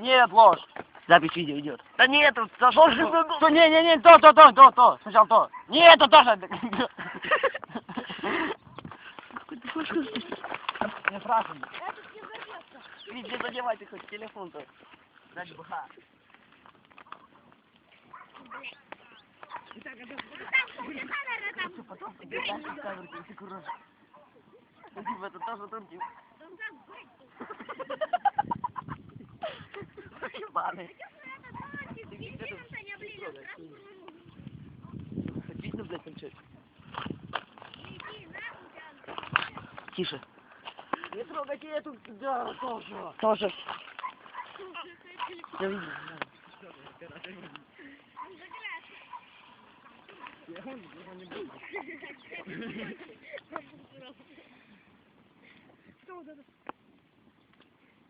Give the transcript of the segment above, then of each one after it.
Нет, ложь. Запись видео идет. Да нет, тут зашел же. То, не, то. Сначала то. Нет, это тоже. Не спрашивай. Вить, не задевай ты хоть телефон-то. Дать бха. Потом тебе дальше камеру, ты кураж. Это тоже турки. Ебаный. Видно, блядь, там что? Тише. Не трогайте эту, да, тоже. Тоже. Я видел.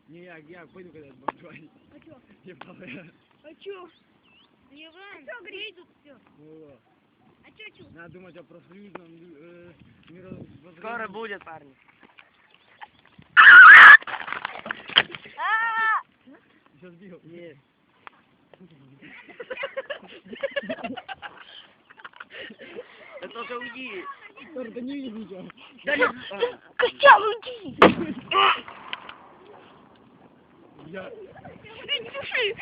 Не, я пойду когда бомжой. А чё? Ебал я. А чё? Иван, выйдут все. Вот. А чё? Надо думать о профсоюзном мировоззрении. Скоро будет, парни. Сейчас бил. Нет. Да только уйди. Да не видно ничего. Да не... Костян, уйди! Я... Туши!